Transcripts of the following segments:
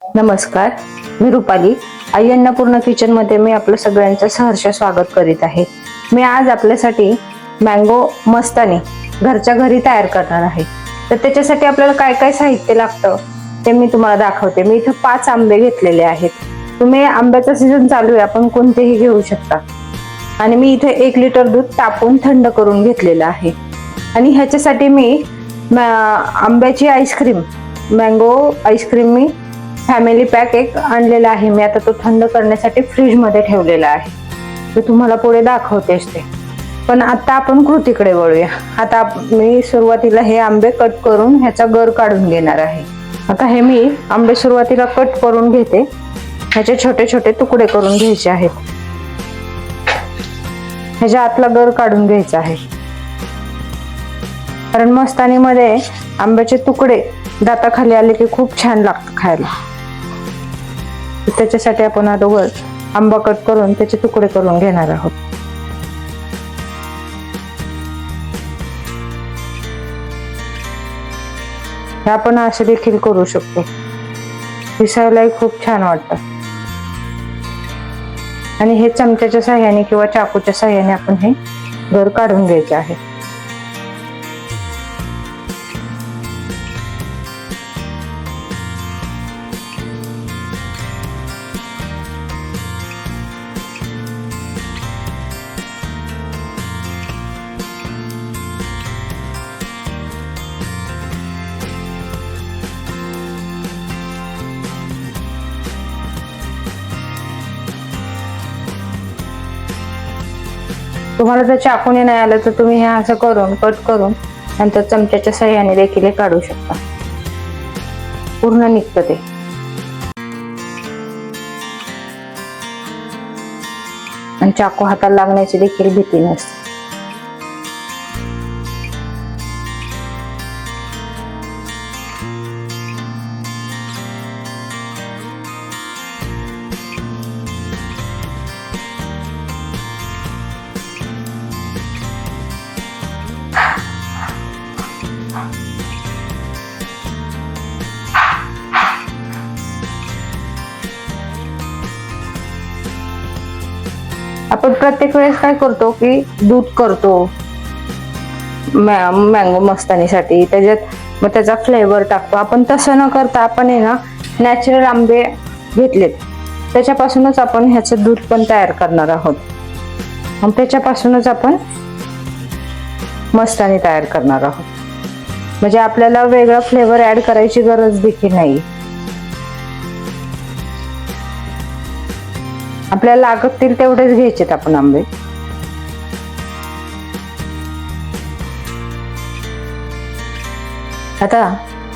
नमस्कार, मी रुपाली. आई अन्नपूर्णा किचन मध्ये मी आपलं सगळ्यांचं सहर्ष स्वागत करीत आहे. मी आज आपल्यासाठी मँगो मस्तानी घरच्या घरी तयार करणार आहे. तर त्याच्यासाठी आपल्याला काय काय साहित्य लागतं ते मी तुम्हाला दाखवते. मी इथं 5 आंबे घेतलेले आहेत. तुम्ही आंब्याचा सीझन चालू आहे, आपण कोणतेही घेऊ शकता. आणि मी इथे 1 लिटर दूध तापवून थंड करून घेतलेलं आहे. आणि ह्याच्यासाठी मी आंब्याची आईस्क्रीम, मँगो आईस्क्रीम मी फॅमिली पॅक एक आणलेला आहे. मी आता तो थंड करण्यासाठी फ्रीज मध्ये ठेवलेला आहे. ते तुम्हाला पुढे दाखवतेच ते. पण आता आपण कृतीकडे वळूया. आता मी सुरुवातीला हे आंबे कट करून ह्याचा गर काढून घेणार आहे. आता हे मी आंबे सुरुवातीला कट करून घेते. ह्याचे छोटे छोटे तुकडे करून घ्यायचे आहेत. ह्याच्या आतला गर काढून घ्यायचा आहे, कारण मस्तानीमध्ये आंब्याचे तुकडे दाताखाली आले की खूप छान लागतं खायला. त्याच्यासाठी आपण अगोदर आंबा कट करून त्याचे तुकडे करून घेणार आहोत. हे आपण असे देखील करू शकतो. दिसायलाही खूप छान वाटतं. आणि हे चमच्याच्या साह्याने किंवा चाकूच्या साह्याने आपण हे गर काढून घ्यायचे आहे. तुम्हाला जर चाकूने नाही आलं तर तुम्ही हे असं करून कट करून नंतर चमच्याच्या साह्याने देखील हे काढू शकता. पूर्ण निघतं ते. आणि चाकू हाताला लागण्याची देखील भीती नसते. आपण प्रत्येक वेळेस काय करतो की दूध करतो मँगो मस्तानीसाठी, त्याच्यात मग त्याचा फ्लेवर टाकतो. आपण तसं न करता आपण आहे ना नॅचरल आंबे घेतलेत, त्याच्यापासूनच आपण ह्याचं दूध पण तयार करणार आहोत. मग त्याच्यापासूनच आपण मस्तानी तयार करणार आहोत. म्हणजे आपल्याला वेगळा फ्लेवर ऍड करायची गरज देखील नाही. आपल्याला लागतील तेवढेच घ्यायचेत आपण आंबे. आता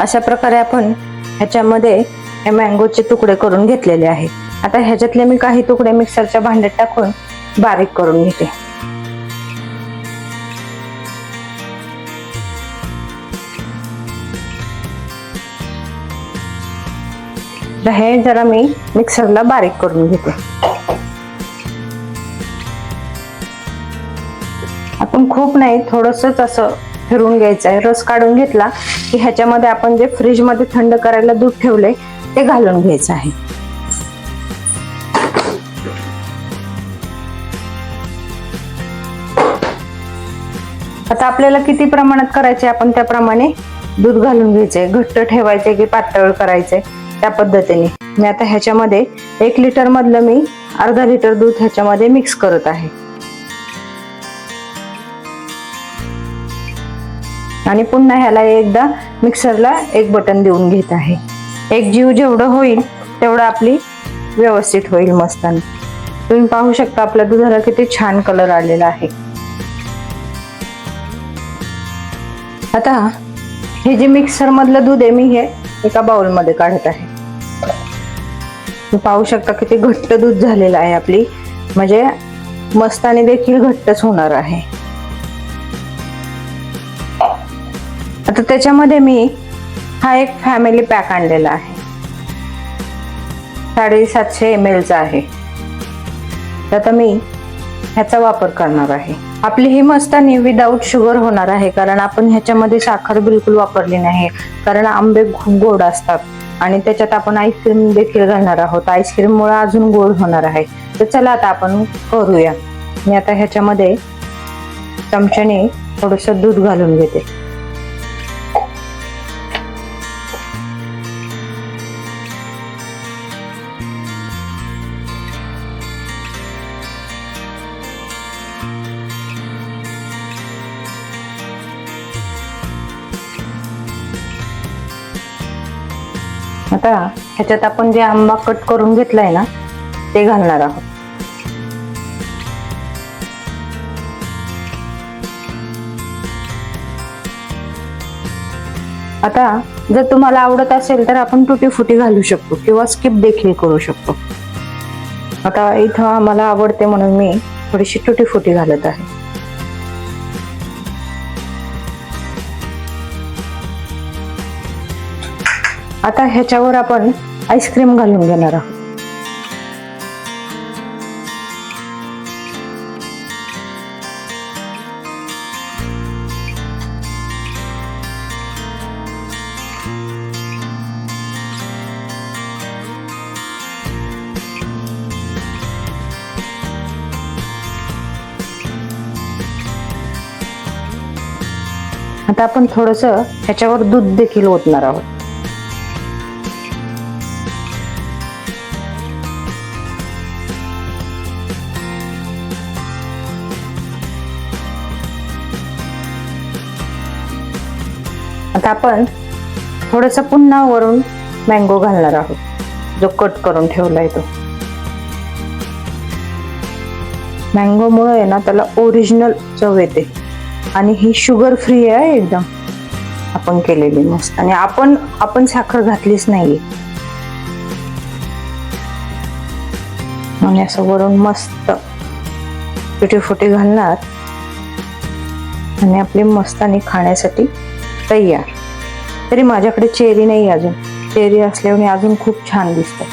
अशा प्रकारे आपण ह्याच्यामध्ये हे मँगोचे तुकडे करून घेतलेले आहेत. आता ह्याच्यातले मी काही तुकडे मिक्सरच्या भांड्यात टाकून बारीक करून घेते. हे जरा मी मिक्सरला बारीक करून घेते. आपण खूप नाही, थोडंसंच असं फिरून घ्यायचं आहे. रस काढून घेतला की ह्याच्यामध्ये आपण जे फ्रीज मध्ये थंड करायला दूध ठेवले ते घालून घ्यायचं आहे. आता आपल्याला किती प्रमाणात करायचे आपण त्याप्रमाणे दूध घालून घ्यायचंय. घट्ट ठेवायचे की पातळ करायचे त्या पद्धतीने. मी आता ह्याच्यामध्ये 1 लिटर मधलं मी अर्धा लिटर दूध ह्याच्यामध्ये मिक्स करत आहे. आणि पुन्हा ह्याला एकदा मिक्सरला एक बटन देऊन घेत आहे. एक जीव जेवढं होईल तेवढं आपली व्यवस्थित होईल मस्तानी. तुम्ही पाहू शकता आपल्या दुधाला किती छान कलर आलेला आहे. आता हे जे मिक्सर मधलं दूध आहे मी हे एका बाउल मध्ये काढत आहे. तुम्ही पाहू शकता किती घट्ट दूध झालेलं आहे आपली. म्हणजे मस्तानी देखील घट्टच होणार आहे. आता त्याच्यामध्ये मी हा एक फॅमिली पॅक आणलेला आहे. 750 ml चा आहे. आता मी ह्याचा वापर करणार आहे. आपली ही मस्तानी विदाऊट शुगर होणार आहे, कारण आपण ह्याच्यामध्ये साखर बिलकुल वापरली नाही. कारण आंबे खूप गोड असतात आणि त्याच्यात आपण आईस्क्रीम देखील घालणार आहोत. आईस्क्रीम मुळे अजून गोड होणार आहे. तर चला आता आपण करूया. मी आता ह्याच्यामध्ये चमच्याने थोडस दूध घालून घेते. आता ह्याच्यात आपण जे आंबा कट करून घेतलाय ना ते घालणार आहोत. आता जर तुम्हाला आवडत असेल तर आपण तुटी फुटी घालू शकतो किंवा स्किप देखील करू शकतो. आता इथं मला आवडते म्हणून मी थोडीशी तुटी फुटी घालत आहे. आता ह्याच्यावर आपण आईस्क्रीम घालून घेणार आहोत. आता आपण थोडस ह्याच्यावर दूध देखील ओतणार आहोत. आता आपण थोडस पुन्हा वरून मँगो घालणार आहोत, जो कट करून ठेवलाय तो. मँगो मुळे आहे ना त्याला ओरिजिनल चव येते आणि ही शुगर फ्री आहे एकदम आपण केलेली मस्त. आणि आपण साखर घातलीच नाहीये. आणि असं वरून मस्त तुटी फुटी घालणार आणि आपली मस्तानी खाण्यासाठी तयार. तरी माझ्याकडे चेरी नाही अजून. चेरी असल्याने अजून खूप छान दिसतं.